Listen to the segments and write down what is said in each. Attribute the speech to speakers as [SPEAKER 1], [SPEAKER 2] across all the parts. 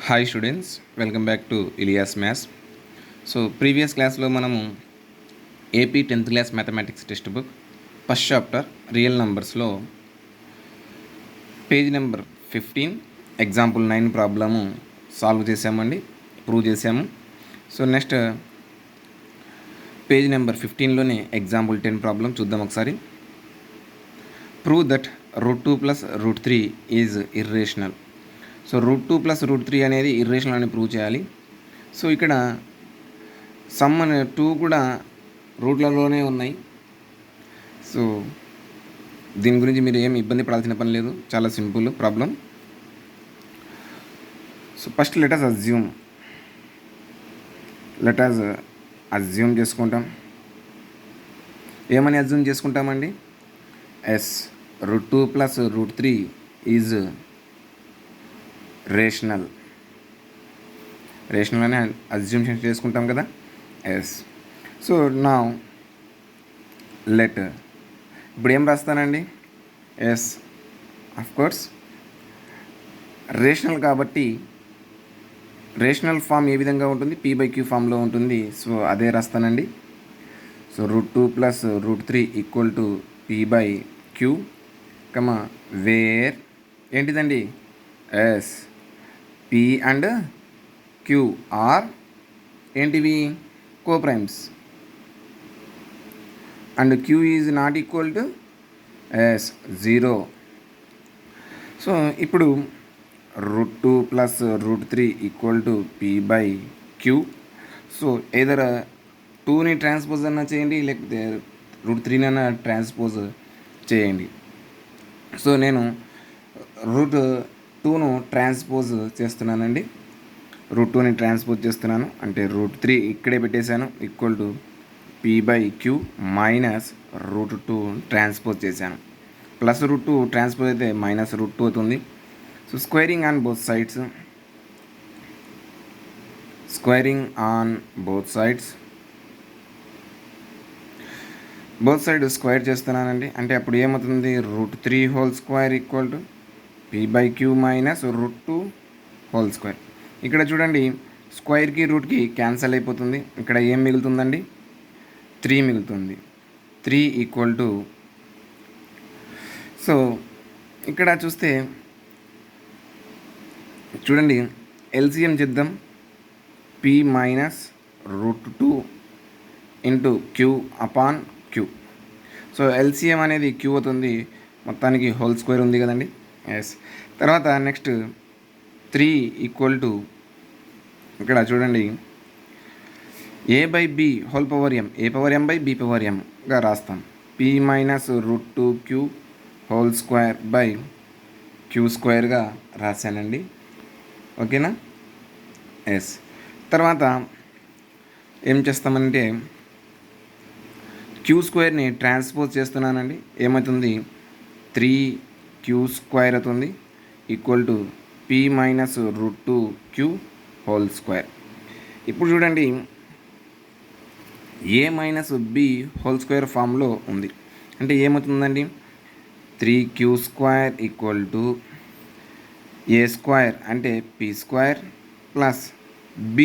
[SPEAKER 1] Hi students, welcome back to Ilyas maths. So previous క్లాస్లో మనము AP 10th class mathematics textbook first chapter real నంబర్స్లో page number 15 example 9 problem solve చేసామండి, prove చేసాము. So next page number 15లోనే example 10 problem చూద్దాం ఒకసారి. Prove that √2 + √3 is irrational. So √2 + √3 అనేది irrational అని ప్రూవ్ చేయాలి. సో ఇక్కడ సమ్ అనే 2 కూడా రూట్లలోనే ఉన్నాయి. సో దీని గురించి మీరు ఏమి ఇబ్బంది పడాల్సిన పని లేదు, చాలా simple problem. So first let us assume చేసుకుంటాం. ఏమని అజ్యూమ్ చేసుకుంటామండి? √2 + √3 ఈజ్ రేషనల్ అనే అజ్యూమ్షన్ చేసుకుంటాం కదా. సో నా లెట్ ఇప్పుడు ఏం రాస్తానండి? ఆఫ్ కోర్స్ రేషనల్ కాబట్టి రేషనల్ ఫామ్ ఏ విధంగా ఉంటుంది? p/q ఫామ్లో ఉంటుంది. సో అదే రాస్తానండి. సో √2 + √3 = p/q, వేర్ ఏంటిదండి? p అండ్ q ఆర్ ఏంటివి? Coprimes. And q is not equal to 0. So ఇప్పుడు √2 + √3 = p/q. సో ఏదర్ 2ని ట్రాన్స్పోజ్ అన్నా చేయండి, లేకపోతే √3 అన్నా ట్రాన్స్పోజ్ చేయండి. సో నేను √2ను ట్రాన్స్పోజ్ చేస్తున్నానండి. √2ని ట్రాన్స్పోజ్ చేస్తున్నాను అంటే √3 ఇక్కడే పెట్టేశాను, p/q మైనస్ √2 ట్రాన్స్పోజ్ చేశాను. ప్లస్ √2 ట్రాన్స్పోజ్ అయితే మైనస్ √2 అవుతుంది. So squaring on both side square చేస్తున్నానండి. అంటే అప్పుడు ఏమవుతుంది? √3² p/q మైనస్ √2². ఇక్కడ చూడండి, స్క్వేర్కి రూట్కి క్యాన్సల్ అయిపోతుంది. ఇక్కడ ఏం మిగులుతుందండి? 3 మిగులుతుంది. 3 సో ఇక్కడ చూస్తే చూడండి, ఎల్సిఎం చేద్దాం. p minus √2 × q/q. So LCM అనేది q అవుతుంది. మొత్తానికి హోల్ స్క్వేర్ ఉంది కదండి. తర్వాత నెక్స్ట్ 3 ఇక్కడ చూడండి, a/b m, a/m/b/mగా రాస్తాం. p minus √2q² q² రాశానండి. ఓకేనా? తర్వాత ఏం చేస్తామంటే q² ట్రాన్స్పోజ్ చేస్తున్నానండి. ఏమవుతుంది? 3q² అవుతుంది p మైనస్ √2q². ఇప్పుడు చూడండి, a మైనస్ b² ఫామ్లో ఉంది. అంటే ఏమవుతుందండి? 3q² a² అంటే p² ప్లస్ b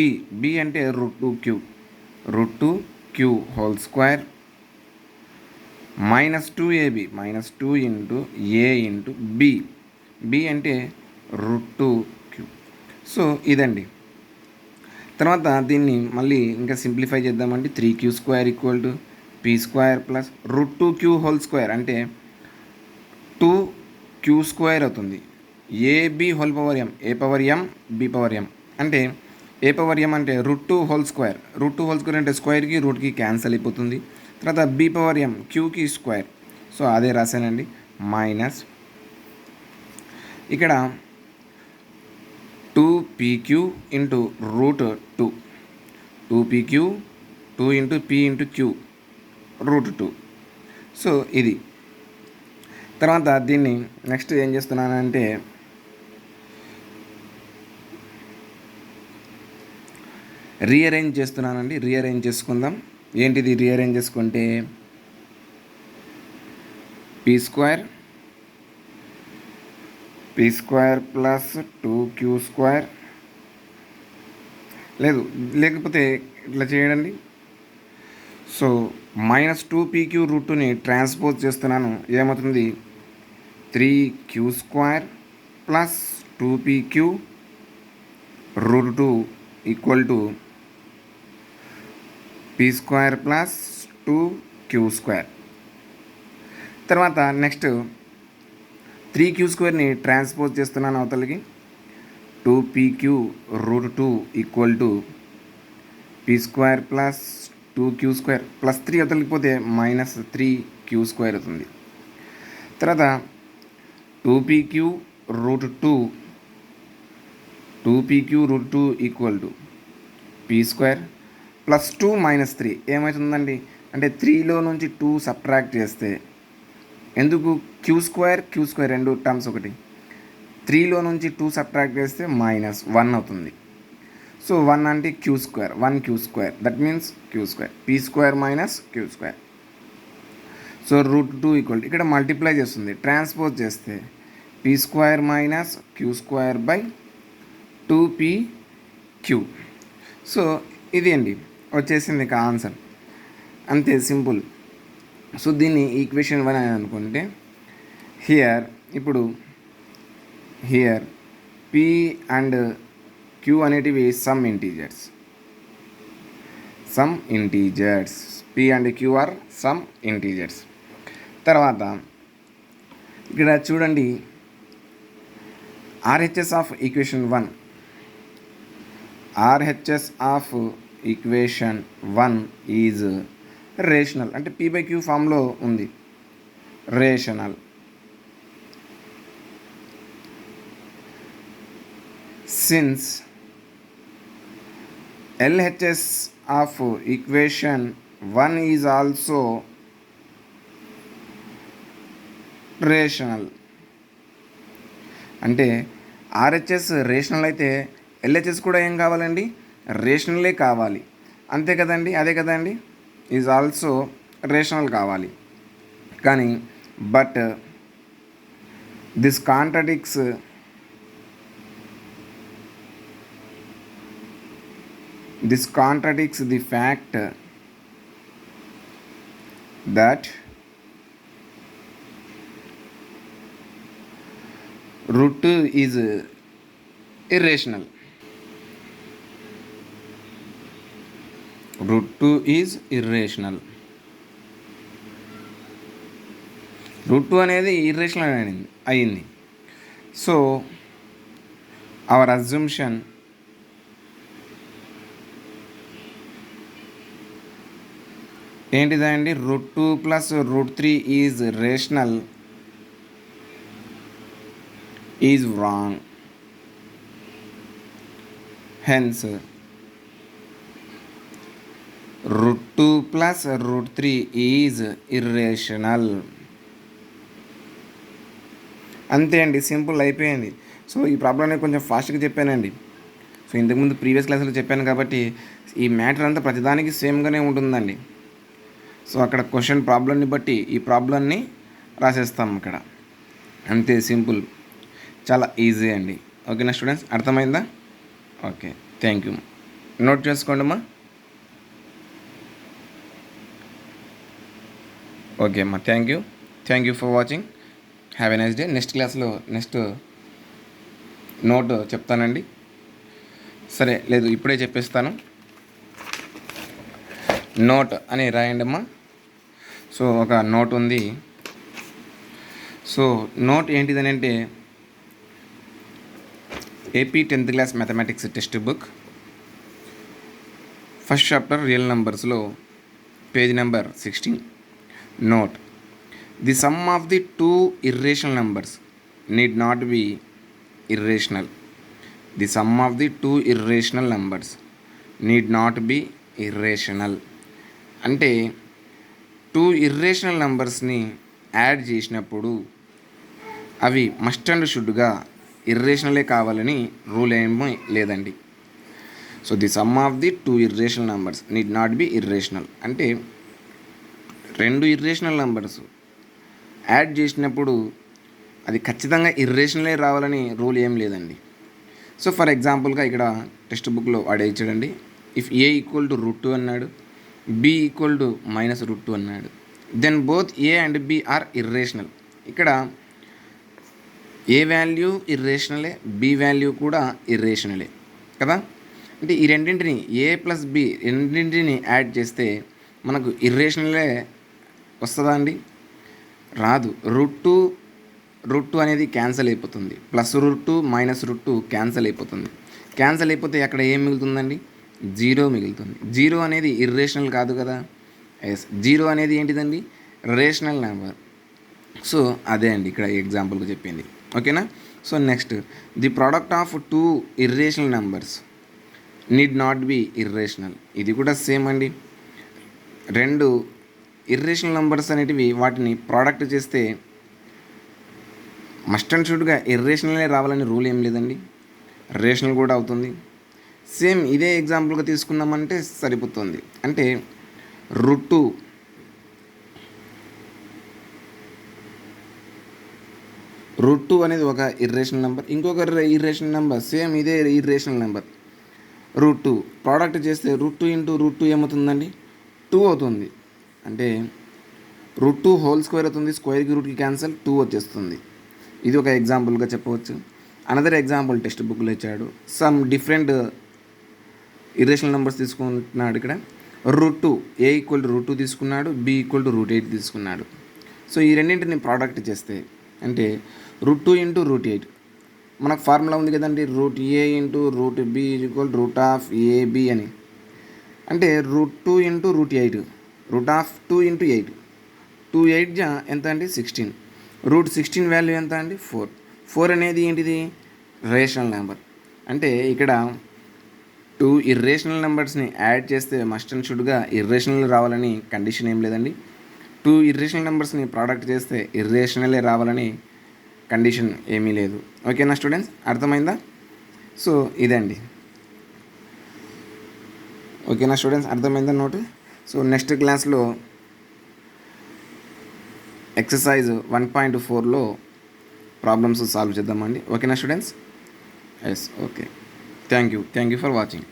[SPEAKER 1] అంటే √2q √2q² minus 2ab minus 2 × a × b అంటే √2q. సో ఇదండి. తర్వాత దీన్ని మళ్ళీ ఇంకా సింప్లిఫై చేద్దామండి. 3q² p² ప్లస్ √2q² అంటే 2q² అవుతుంది. ab/m a/m/b/m అంటే a/m అంటే √2² అంటే స్క్వేర్కి రూట్కి క్యాన్సల్ అయిపోతుంది. తర్వాత b/m qకి స్క్వేర్. సో అదే రాశానండి. మైనస్ ఇక్కడ 2pq × √2 2pq 2 × p × q √2. So ఇది. తర్వాత దీన్ని నెక్స్ట్ ఏం చేస్తున్నానంటే రీఅరేంజ్ చేస్తున్నానండి. రీఅరేంజ్ చేసుకుందాం. ఏంటిది రీఅరేంజ్ చేసుకుంటే? p² p² ప్లస్ 2q² లేదు, లేకపోతే ఇట్లా చేయండి. సో -2pq√2ని ట్రాన్స్పోజ్ చేస్తున్నాను, ఏమవుతుంది? 3q² plus 2pq√2 equal to p² plus 2q². తర్వాత నెక్స్ట్ 3q² ట్రాన్స్పోజ్ చేస్తున్నాను అవతలికి. 2pq√2 equal to p² plus 2q² plus 3 అవతలికి పోతే -3q² అవుతుంది. తర్వాత 2pq√2 equal to p² plus 2 - 3 ఏమవుతుందండి? అంటే 3లో నుంచి 2 సబ్ట్రాక్ట్ చేస్తే, ఎందుకు q² రెండు టర్మ్స్ ఒకటి, 3లో నుంచి 2 సబ్ట్రాక్ట్ చేస్తే -1 అవుతుంది. సో 1 అంటే q², 1q², that means q², p² - q². So √2 equal ఇక్కడ మల్టిప్లై చేస్తుంది, ట్రాన్స్పోజ్ చేస్తే p² - q² 2pq. సో ఇది అండి వచ్చేసింది ఇక ఆన్సర్, అంతే సింపుల్. సో దీన్ని ఈక్వేషన్ 1 అని అనుకుంటే, ఇప్పుడు p అండ్ q అనేటివి some integers. p and q are some integers. తర్వాత ఇక్కడ చూడండి, RHS of equation 1. RHS of equation 1 is rational, అంటే p/q ఫామ్లో ఉంది, rational. Since LHS of equation 1 is also rational. అంటే RHS రేషనల్ అయితే LHS కూడా ఏం కావాలండి? రేషనలే కావాలి, అంతే కదండి, అదే కదండి, ఈజ్ ఆల్సో రేషనల్ కావాలి. కానీ but this contradicts the fact that √2 is irrational. √2 is irrational. √2 అనేది ఇర్రేషనల్ అయింది. సో అవర్ అజంప్షన్ ఏంటిదండి? √2 plus √3 is rational is wrong. Hence √2 plus √3 is irrational. అంతే అండి, సింపుల్ అయిపోయింది. సో ఈ ప్రాబ్లమ్ని కొంచెం ఫాస్ట్గా చెప్పానండి. సో ఇంతకుముందు ప్రీవియస్ క్లాసులో చెప్పాను కాబట్టి ఈ మ్యాటర్ అంతా ప్రతిదానికి సేమ్గానే ఉంటుందండి. సో అక్కడ క్వశ్చన్ ప్రాబ్లమ్ని బట్టి ఈ ప్రాబ్లమ్ని రాసేస్తాం ఇక్కడ, అంతే సింపుల్, చాలా ఈజీ అండి. ఓకేనా స్టూడెంట్స్, అర్థమైందా? Okay, thank you. నోట్ చేసుకోండి అమ్మా. ఓకే అమ్మా, thank you for watching. Have a nice day. Next క్లాస్లో నెక్స్ట్ నోట్ చెప్తానండి. సరే, లేదు ఇప్పుడే చెప్పేస్తాను. నోట్ అని రాయండి అమ్మా. సో ఒక నోట్ ఉంది. సో నోట్ ఏంటిదని అంటే AP 10th class mathematics textbook first chapter real నెంబర్స్లో page number 16. Note: the sum of the two irrational numbers need not be irrational. The sum of the two irrational numbers need not be irrational అంటే 2 irrational నెంబర్స్ని add చేసినప్పుడు అవి must and షుడ్గా ఇర్రేషనలే కావాలని rule ఏమీ లేదండి. So the sum of the two irrational numbers need not be irrational అంటే 2 irrational numbers add చేసినప్పుడు అది ఖచ్చితంగా ఇర్రేషనలే రావాలని రూల్ ఏం లేదండి. సో ఫర్ ఎగ్జాంపుల్గా ఇక్కడ టెక్స్ట్ బుక్లో వాడే ఇచ్చాడండి. ఇఫ్ ఏ ఈక్వల్ టు √2 అన్నాడు, బి ఈక్వల్ టు -√2 అన్నాడు, then both a and b are irrational. ఇక్కడ ఏ వాల్యూ ఇర్రేషనలే, బి వాల్యూ కూడా ఇర్రేషనలే కదా. అంటే ఈ రెండింటిని ఏ ప్లస్ బి రెండింటిని యాడ్ చేస్తే మనకు ఇర్రేషనలే వస్తుందా అండి? రాదు. √2 అనేది క్యాన్సిల్ అయిపోతుంది, +√2 -√2 క్యాన్సిల్ అయిపోతుంది. క్యాన్సిల్ అయిపోతే అక్కడ ఏం మిగులుతుందండి? 0 మిగులుతుంది. 0 అనేది ఇర్రేషనల్ కాదు కదా. ఎస్, 0 అనేది ఏంటిదండి? Rational number. సో అదే అండి ఇక్కడ ఎగ్జాంపుల్గా చెప్పింది. ఓకేనా. So next, the product of 2 irrational numbers need not be irrational. ఇది కూడా సేమ్ అండి. 2 ఇర్రేషనల్ నెంబర్స్ అనేటివి వాటిని ప్రోడక్ట్ చేస్తే మస్ట్ అండ్ షుడ్గా ఇర్రేషనలే రావాలని రూల్ ఏం లేదండి, రేషనల్ కూడా అవుతుంది. సేమ్ ఇదే ఎగ్జాంపుల్గా తీసుకున్నామంటే సరిపోతుంది. అంటే √2 అనేది ఒక ఇర్రేషనల్ నెంబర్, ఇంకొక ఇర్రేషనల్ నెంబర్ సేమ్ ఇదే ఇర్రేషనల్ నెంబర్ √2 ప్రోడక్ట్ చేస్తే √2 × √2 ఏమవుతుందండి? 2 అవుతుంది. అంటే √2 హోల్ స్క్వేర్ అవుతుంది, స్క్వేర్కి రూట్కి క్యాన్సల్, 2 వచ్చేస్తుంది. ఇది ఒక ఎగ్జాంపుల్గా చెప్పవచ్చు. అనదర్ ఎగ్జాంపుల్ టెక్స్ట్ బుక్లో ఇచ్చాడు. సమ్ డిఫరెంట్ ఇర్రేషనల్ నెంబర్స్ తీసుకుంటున్నాడు. ఇక్కడ √2 ఏ ఈక్వల్ టు √2 తీసుకున్నాడు, బి ఈక్వల్ టు √8 తీసుకున్నాడు. సో ఈ రెండింటిని ప్రోడక్ట్ చేస్తే అంటే √2 × √8 మనకు ఫార్ములా ఉంది కదండి, √a × √b √AB అని. అంటే √2 × √8 √2 × 8 2 8 ఎంత అండి? 16. √16 వాల్యూ ఎంత అండి? 4. 4 అనేది ఏంటిది? Rational number. అంటే ఇక్కడ 2 ఇర్రేషనల్ నెంబర్స్ని యాడ్ చేస్తే మస్ట్ అండ్ షుడ్గా ఇర్రేషనల్ రావాలని కండిషన్ ఏం లేదండి. 2 ఇర్రేషనల్ నెంబర్స్ని ప్రోడక్ట్ చేస్తే ఇర్రేషనలే రావాలని కండిషన్ ఏమీ లేదు. ఓకేనా స్టూడెంట్స్, అర్థమైందా? సో ఇదండి. ఓకేనా స్టూడెంట్స్, అర్థమైందా నోట్? సో నెక్స్ట్ క్లాస్లో ఎక్సర్సైజ్ 1.4లో ప్రాబ్లమ్స్ సాల్వ్ చేద్దామండి. ఓకేనా students? Yes, okay. Thank you for watching.